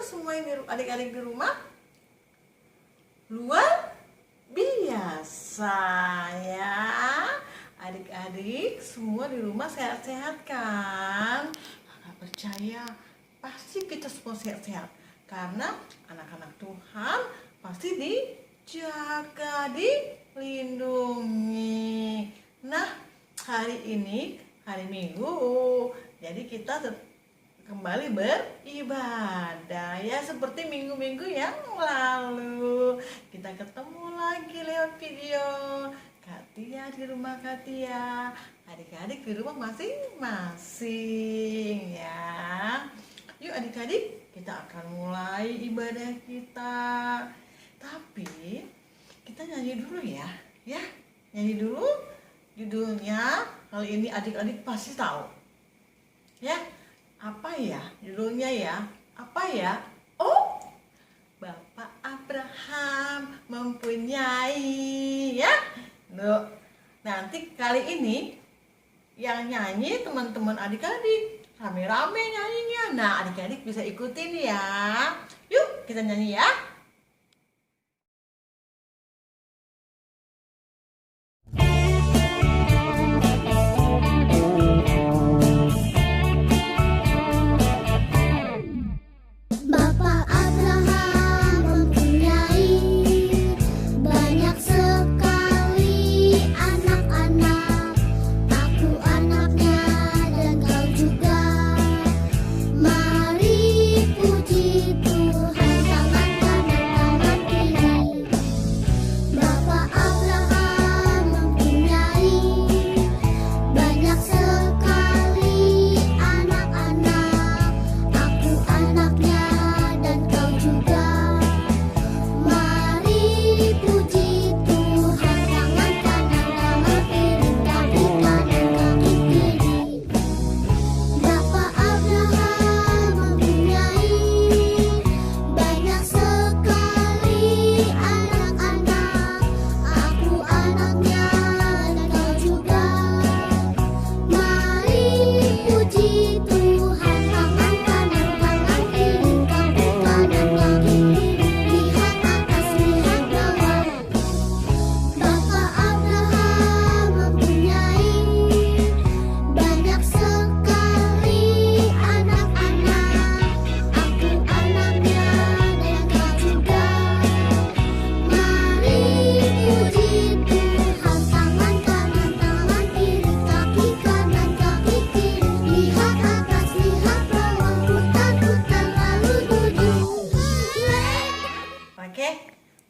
semua yang adik-adik di rumah? Luar biasa ya. Adik-adik semua di rumah sehat-sehat kan? Kakak percaya pasti kita semua sehat-sehat, karena anak-anak Tuhan pasti dijaga, dilindungi. Nah, hari ini hari Minggu, jadi kita kembali beribadah ya, seperti minggu-minggu yang lalu. Kita ketemu lagi lewat video. Katia di rumah Katia, adik-adik di rumah masing-masing ya. Yuk adik-adik, kita akan mulai ibadah kita. Tapi kita nyanyi dulu ya, nyanyi dulu. Judulnya kali ini adik-adik pasti tahu ya. Apa ya judulnya ya? Apa ya? Oh, Bapak Abraham mempunyai ya. Loh, nanti kali ini yang nyanyi teman-teman adik-adik, rame-rame nyanyinya. Nah, adik-adik bisa ikutin ya. Yuk kita nyanyi ya.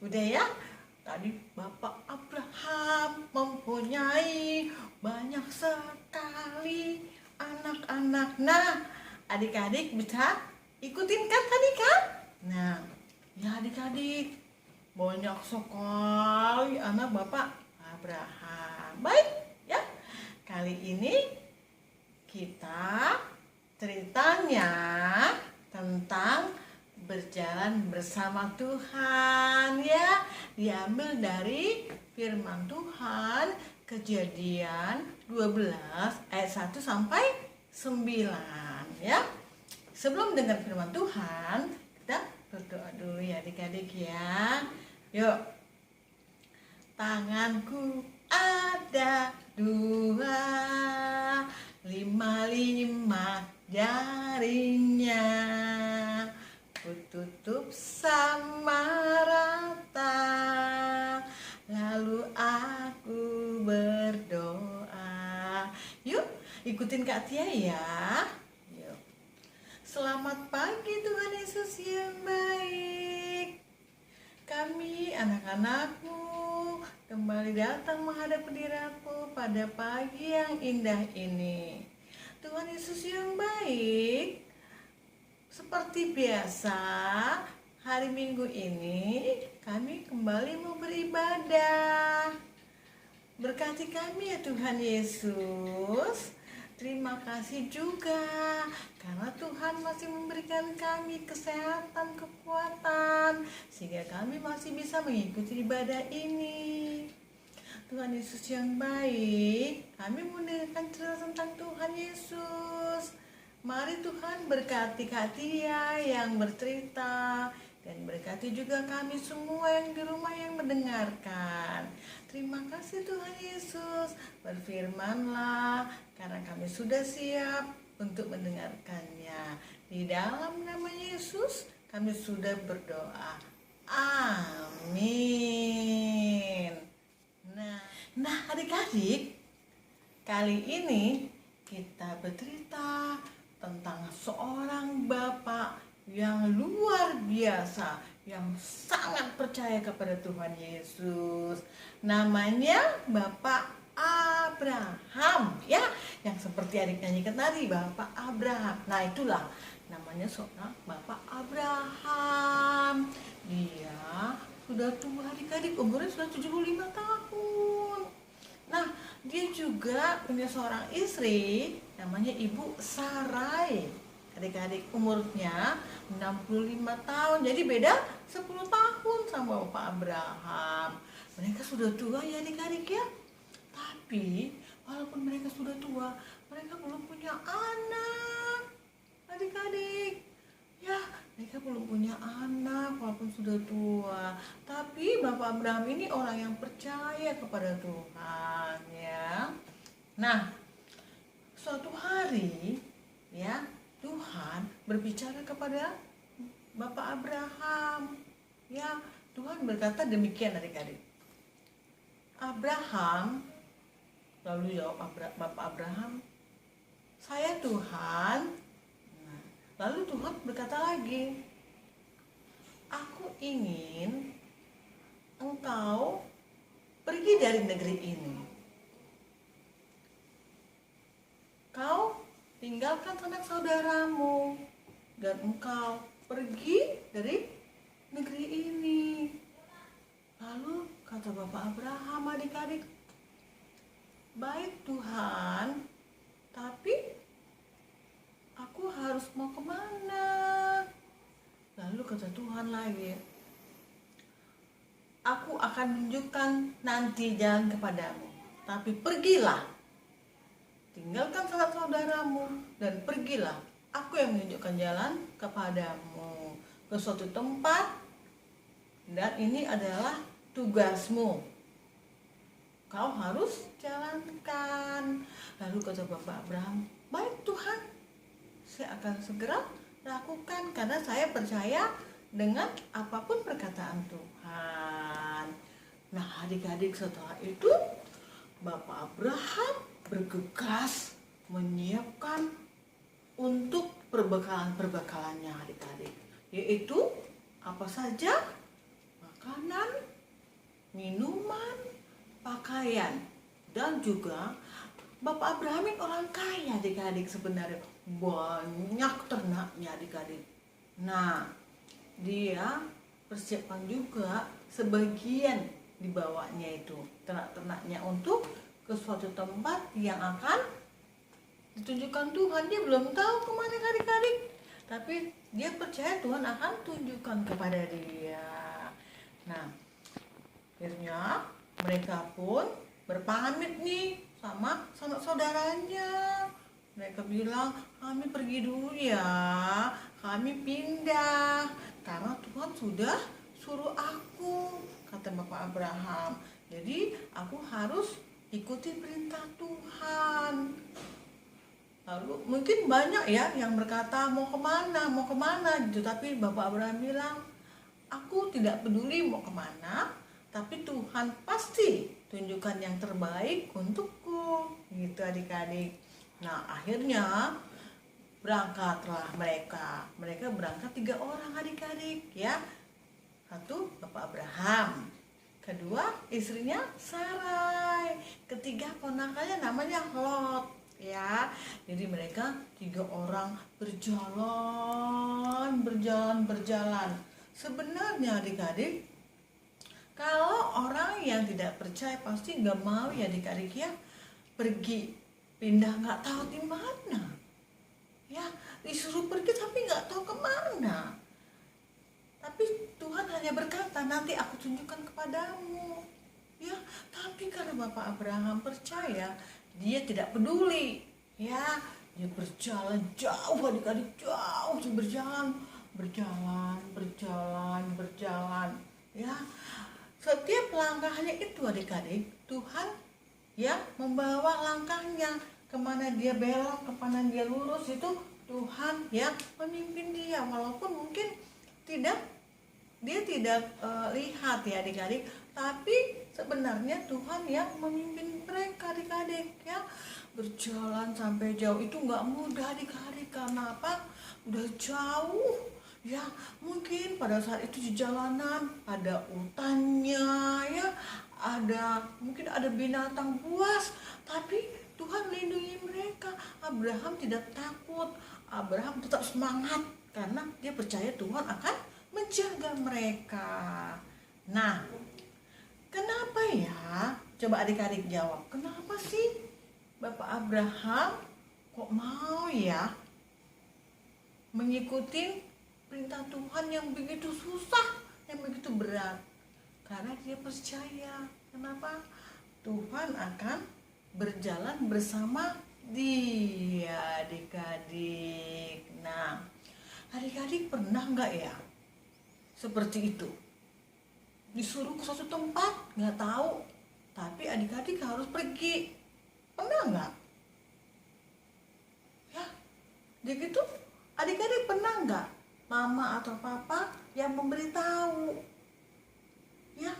Udah ya, tadi Bapak Abraham mempunyai banyak sekali anak-anak. Nah, adik-adik bisa ikutin kan tadi kan? Nah, ya adik-adik, banyak sekali anak Bapak Abraham. Baik ya, kali ini kita ceritanya tentang berjalan bersama Tuhan ya, diambil dari firman Tuhan Kejadian 12 ayat 1 sampai 9 ya. Sebelum dengar firman Tuhan, kita berdoa dulu ya adik-adik ya. Yuk. Tanganku ada 2, 5 jarinya, kututup sama rata, lalu aku berdoa. Yuk ikutin Kak Tia ya. Yuk. Selamat pagi Tuhan Yesus yang baik. Kami anak-anakmu kembali datang menghadap hadirat-Mu pada pagi yang indah ini. Tuhan Yesus yang baik, seperti biasa, hari Minggu ini kami kembali mau beribadah. Berkati kami ya Tuhan Yesus. Terima kasih juga karena Tuhan masih memberikan kami kesehatan, kekuatan, sehingga kami masih bisa mengikuti ibadah ini. Tuhan Yesus yang baik, kami mendengarkan cerita tentang Tuhan Yesus. Mari Tuhan berkati Kak Tia yang bercerita, dan berkati juga kami semua yang di rumah yang mendengarkan. Terima kasih Tuhan Yesus, berfirmanlah karena kami sudah siap untuk mendengarkannya. Di dalam nama Yesus kami sudah berdoa. Amin. Nah adik-adik, kali ini kita bercerita tentang seorang bapak yang luar biasa, yang sangat percaya kepada Tuhan Yesus. Namanya Bapak Abraham, ya, yang seperti adik nyanyikan tadi, Bapak Abraham. Nah itulah namanya seorang Bapak Abraham. Dia sudah tua adik-adik, umurnya sudah 75 tahun. Nah, dia juga punya seorang istri namanya Ibu Sarai. Adik-adik, umurnya 65 tahun. Jadi beda 10 tahun sama Bapak Abraham. Mereka sudah tua ya adik-adik ya. Tapi walaupun mereka sudah tua, mereka belum punya anak. Adik-adik, ya, mereka belum punya anak walaupun sudah tua. Tapi Bapak Abraham ini orang yang percaya kepada Tuhan, ya. Nah, suatu hari, ya, Tuhan berbicara kepada Bapak Abraham. Ya, Tuhan berkata demikian adik-adik. Abraham, lalu jawab Bapak Abraham, "Saya Tuhan." Lalu Tuhan berkata lagi, "Aku ingin engkau pergi dari negeri ini. Kau tinggalkan sanak saudaramu dan engkau pergi dari negeri ini." Lalu kata Bapak Abraham, adik-adik, "Baik Tuhan, tapi aku harus mau kemana?" Lalu kata Tuhan lagi, "Aku akan tunjukkan nanti jalan kepadamu, tapi pergilah, tinggalkan sanak saudaramu dan pergilah. Aku yang menunjukkan jalan kepadamu ke suatu tempat, dan ini adalah tugasmu. Kau harus jalankan." Lalu kata Bapak Abraham, "Baik Tuhan, saya akan segera lakukan karena saya percaya dengan apapun perkataan Tuhan." Nah adik-adik, setelah itu Bapak Abraham bergegas menyiapkan untuk perbekalannya adik-adik, yaitu apa saja? Makanan, minuman, pakaian, dan juga Bapak Abraham ini orang kaya adik-adik, sebenarnya banyak ternaknya adik-adik. Nah, dia persiapkan juga sebagian dibawanya itu ternak-ternaknya untuk ke suatu tempat yang akan ditunjukkan Tuhan. Dia belum tahu kemana adik-adik, tapi dia percaya Tuhan akan tunjukkan kepada dia. Nah, akhirnya mereka pun berpamit nih sama sanak saudaranya. Mereka bilang, "Kami pergi dulu ya, kami pindah karena Tuhan sudah suruh aku," kata Bapak Abraham. "Jadi aku harus ikuti perintah Tuhan." Lalu mungkin banyak ya yang berkata mau kemana gitu, tapi Bapak Abraham bilang, "Aku tidak peduli mau kemana, tapi Tuhan pasti tunjukkan yang terbaik untukku," gitu adik-adik. Nah akhirnya berangkatlah mereka berangkat 3 orang adik-adik ya. Satu Bapak Abraham, kedua istrinya Sarai, ketiga ponakannya namanya Lot ya. Jadi mereka 3 orang berjalan. Sebenarnya adik-adik, kalau orang yang tidak percaya pasti nggak mau ya adik-adik ya pergi pindah nggak tahu di mana ya, disuruh pergi tapi nggak tahu kemana. Tapi Tuhan hanya berkata, "Nanti aku tunjukkan kepadamu." Ya, tapi karena Bapak Abraham percaya, dia tidak peduli. Ya, Dia berjalan jauh, adik-adik, jauh dia berjalan ya. Setiap langkahnya itu adik-adik, Tuhan ya membawa langkahnya, kemana dia belok, kemana dia lurus, itu Tuhan ya memimpin dia. Walaupun mungkin dia tidak lihat ya adik-adik, tapi sebenarnya Tuhan yang memimpin mereka adik-adik ya. Berjalan sampai jauh itu nggak mudah adik-adik, karena apa? Udah jauh ya. Mungkin pada saat itu di jalanan ada hutannya ya, mungkin ada binatang buas, tapi Tuhan lindungi mereka. Abraham tidak takut, Abraham tetap semangat karena dia percaya Tuhan akan menjaga mereka. Nah, kenapa ya? Coba adik-adik jawab, kenapa sih Bapak Abraham kok mau ya mengikuti perintah Tuhan yang begitu susah, yang begitu berat? Karena dia percaya, kenapa? Tuhan akan berjalan bersama dia adik-adik. Nah, adik-adik pernah nggak ya seperti itu? Disuruh ke suatu tempat, nggak tahu, tapi adik-adik harus pergi. Pernah nggak? Ya, jadi gitu. Adik-adik pernah nggak mama atau papa yang memberitahu? Ya,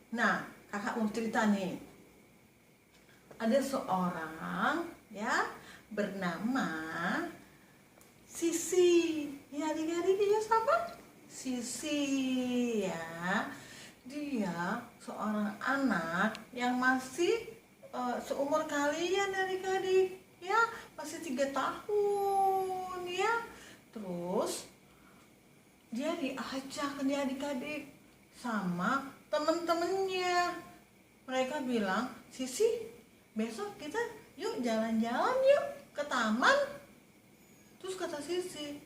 nah kakak mau cerita nih. Ada seorang ya bernama Sisi. Ya adik-adik, dia siapa? Sisi ya. Dia seorang anak yang masih seumur kalian adik-adik ya, masih 3 tahun ya. Terus dia diajak nih adik-adik sama temen-temennya. Mereka bilang, Sisi, besok kita yuk jalan-jalan yuk ke taman. Terus kata Sisi,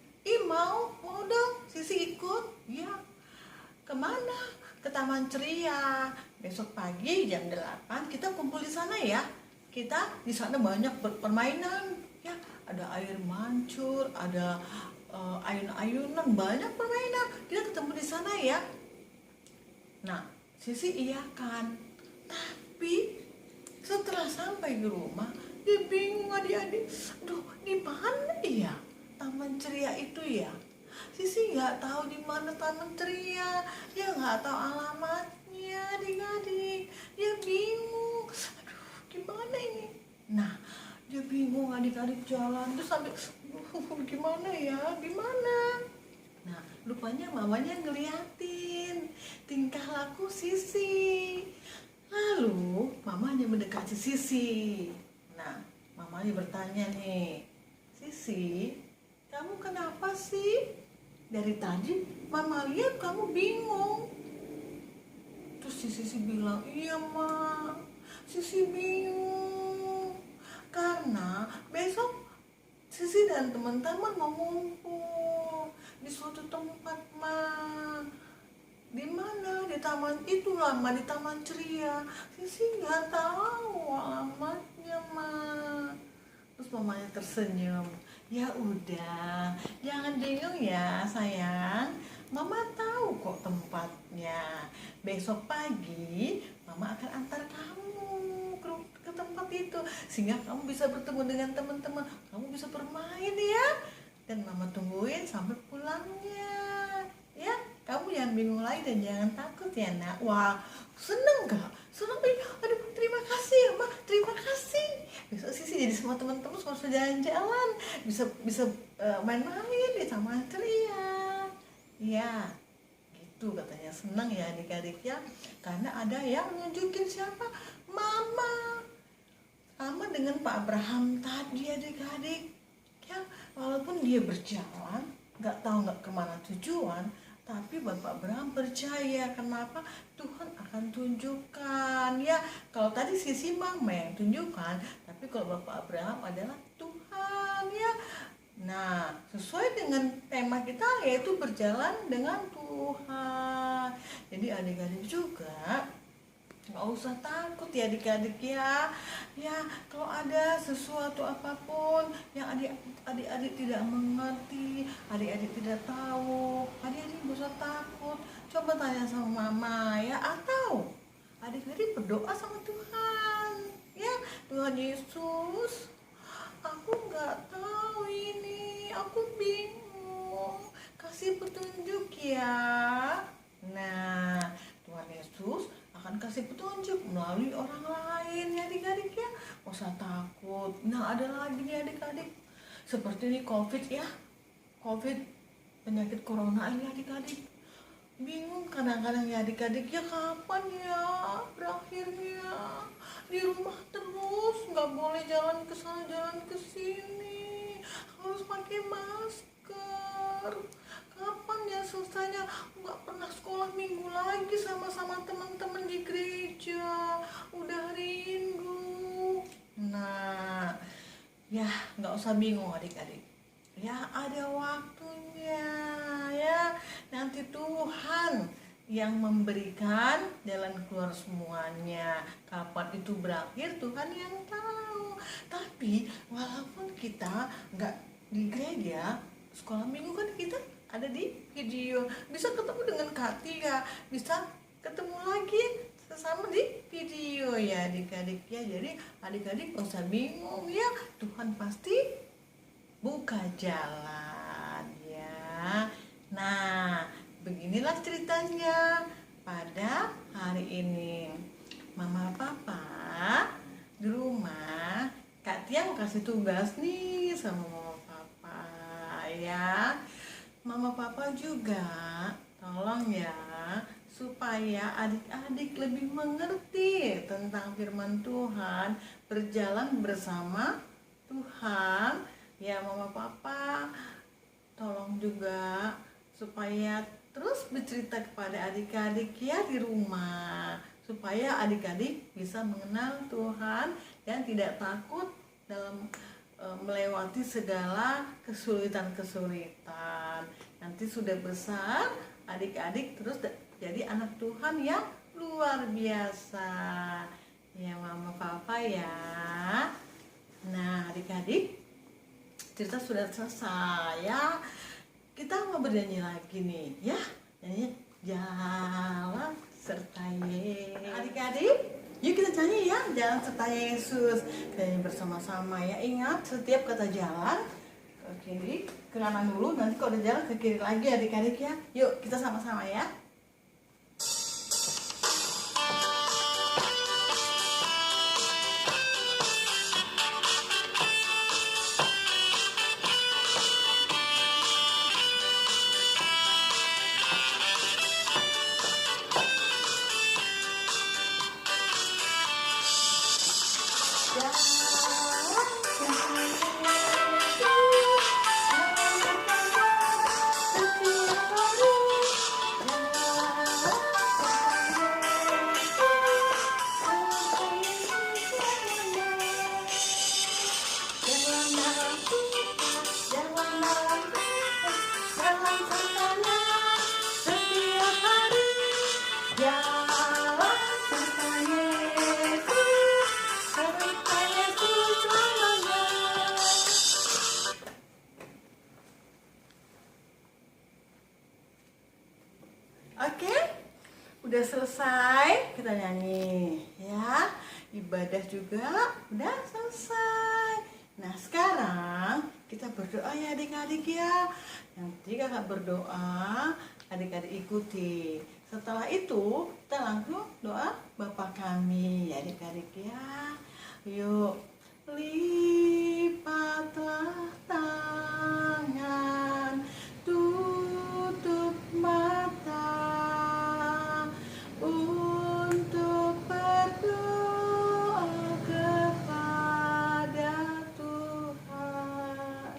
mau dong. Sisi ikut. Ya, kemana? Ke Taman Ceria. Besok pagi jam 8 kita kumpul di sana ya. Kita di sana banyak permainan ya. Ada air mancur, ada ayun-ayunan, banyak permainan. Kita ketemu di sana ya. Nah, Sisi iyakan. Tapi setelah sampai di rumah, dia bingung adik-adik. Aduh, di mana ya Taman Ceria itu ya? Sisi nggak tahu di mana Taman Ceria, dia nggak tahu alamatnya adik-adik, dia bingung. Aduh, gimana ini? Nah, dia bingung adik-adik jalan terus sampai gimana ya, gimana? Nah, rupanya mamanya ngeliatin tingkah laku Sisi. Lalu mamanya mendekati Sisi. Nah, mamanya bertanya nih, Sisi, kamu kenapa sih? Dari tadi mama lihat kamu bingung. Terus si Sisi bilang, iya ma, Sisi bingung karena besok Sisi dan teman-teman mau ngumpul di suatu tempat ma. Di mana? Di taman itu lah ma, di Taman Ceria. Sisi nggak tahu alamatnya ma. Terus mamanya tersenyum. Ya udah, jangan bingung ya sayang. Mama tahu kok tempatnya. Besok pagi mama akan antar kamu ke tempat itu, sehingga kamu bisa bertemu dengan teman-teman, kamu bisa bermain ya. Dan mama tungguin sampai pulangnya. Ya, kamu jangan bingung lagi dan jangan takut ya nak. Wah, seneng gak? Seneng, aduh terima kasih ya ma, terima kasih. Besok Sisi jadi sama teman-teman semua bisa jalan-jalan, bisa main-main di Taman Ceria. Ya, gitu katanya, senang ya adik-adik ya, karena ada yang nunjukin siapa? Mama. Sama dengan Pak Abraham tadi adik-adik ya, walaupun dia berjalan nggak tahu nggak kemana tujuan, tapi Bapak Abraham percaya. Kenapa? Tuhan akan tunjukkan ya. Kalau tadi Sisi mama yang tunjukkan, tapi kalau Bapak Abraham adalah Tuhan ya. Nah, sesuai dengan tema kita yaitu berjalan dengan Tuhan. Jadi adik-adik juga Nggak usah takut ya adik-adik ya. Ya, kalau ada sesuatu apapun yang adik-adik tidak mengerti, adik-adik tidak tahu, adik-adik nggak usah takut. Coba tanya sama mama ya, atau adik-adik berdoa sama Tuhan. Ya, Tuhan Yesus, aku nggak tahu ini, aku bingung. Kasih petunjuk ya. Nah, Tuhan Yesus akan kasih petunjuk melalui orang lain ya adik-adik ya. Nggak usah takut. Nah, ada lagi nih adik-adik, seperti ini COVID ya, COVID, penyakit corona ini adik-adik. Bingung kadang-kadang ya adik-adik ya, kapan ya berakhirnya. Di rumah terus, nggak boleh jalan ke sana jalan ke sini, harus pakai masker. Kapan ya selesainya? Nggak pernah sekolah minggu lagi sama-sama teman-teman di gereja, udah rindu. Nah ya, nggak usah bingung adik-adik ya, ada waktunya ya. Nanti Tuhan yang memberikan jalan keluar semuanya. Kapan itu berakhir Tuhan yang tahu. Tapi walaupun kita nggak di gereja, sekolah minggu kan kita ada di video, bisa ketemu dengan Katia, bisa ketemu lagi sesama di video ya adik-adik ya. Jadi adik-adik gak usah bingung ya, Tuhan pasti buka jalan ya. Nah, beginilah ceritanya pada hari ini. Mama Papa di rumah, Kak Tia mau kasih tugas nih sama Mama Papa ya. Mama Papa juga tolong ya, supaya adik-adik lebih mengerti tentang firman Tuhan, berjalan bersama Tuhan ya. Mama Papa tolong juga supaya terus bercerita kepada adik-adik ya di rumah, supaya adik-adik bisa mengenal Tuhan dan tidak takut dalam melewati segala kesulitan-kesulitan. Nanti sudah besar, adik-adik terus jadi anak Tuhan yang luar biasa ya Mama Papa ya. Nah adik-adik, cerita sudah selesai ya. Kita mau bernyanyi lagi nih ya, nyanyi Jalan Serta Yesus. Adik-adik, yuk kita nyanyi ya, Jalan Serta Yesus. Kita nyanyi bersama-sama ya. Ingat, setiap kata jalan ke kiri, ke kanan dulu, nanti kalau udah jalan ke kiri lagi adik-adik ya. Yuk kita sama-sama ya. Oke, udah selesai kita nyanyi ya. Ibadah juga udah selesai. Nah sekarang kita berdoa ya adik-adik ya. Nanti kakak berdoa, adik-adik ikuti. Setelah itu kita langsung doa Bapa kami ya adik-adik ya. Yuk, lipatlah tangan, tutup mata untuk berdoa kepada Tuhan.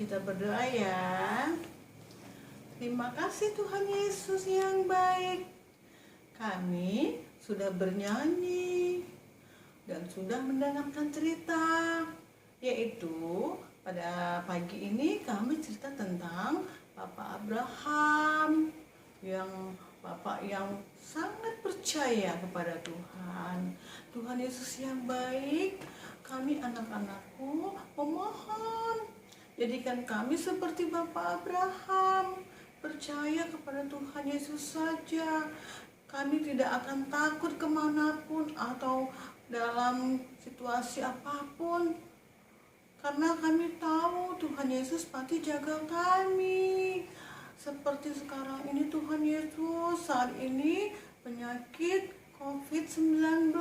Kita berdoa ya. Terima kasih Tuhan Yesus yang baik. Kami sudah bernyanyi dan sudah mendengarkan cerita, yaitu pada pagi ini kami cerita tentang Bapak Abraham yang Bapak yang sangat percaya kepada Tuhan. Tuhan Yesus yang baik, kami anak-anakku memohon, jadikan kami seperti Bapak Abraham, percaya kepada Tuhan Yesus saja. Kami tidak akan takut kemanapun atau dalam situasi apapun, karena kami tahu Tuhan Yesus pasti jaga kami. Seperti sekarang ini Tuhan Yesus, saat ini penyakit COVID-19.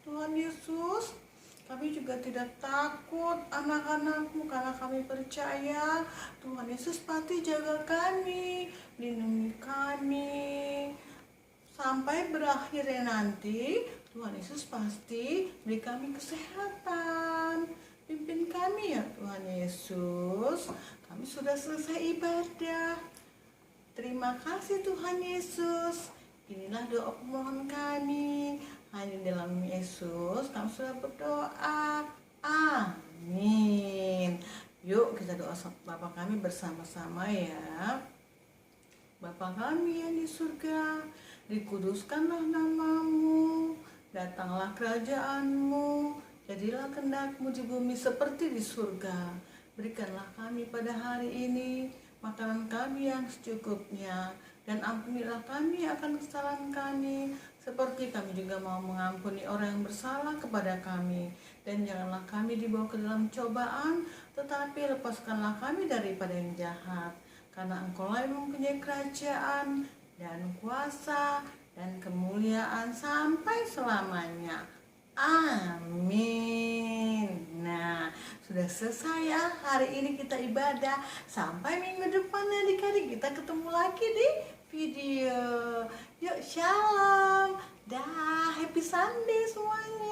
Tuhan Yesus, kami juga tidak takut anak-anakmu, karena kami percaya Tuhan Yesus pasti jaga kami, lindungi kami. Sampai berakhirnya nanti, Tuhan Yesus pasti beri kami kesehatan. Pimpin kami ya Tuhan Yesus. Kami sudah selesai ibadah. Terima kasih Tuhan Yesus. Inilah doa pemohon kami. Hanya dalam Yesus kami sudah berdoa. Amin. Yuk kita doa Bapa kami bersama-sama ya. Bapa kami yang di surga, dikuduskanlah namamu, datanglah kerajaanmu, jadilah kehendak-Mu di bumi seperti di surga. Berikanlah kami pada hari ini makanan kami yang secukupnya, dan ampunilah kami akan kesalahan kami, seperti kami juga mau mengampuni orang yang bersalah kepada kami. Dan janganlah kami dibawa ke dalam cobaan, tetapi lepaskanlah kami daripada yang jahat. Karena Engkau-lah yang mempunyai kerajaan dan kuasa dan kemuliaan sampai selamanya. Amin. Nah, sudah selesai ya. Hari ini kita ibadah. Sampai minggu depan adik-adik, kita ketemu lagi di video. Yuk, shalom. Dah, happy Sunday semuanya.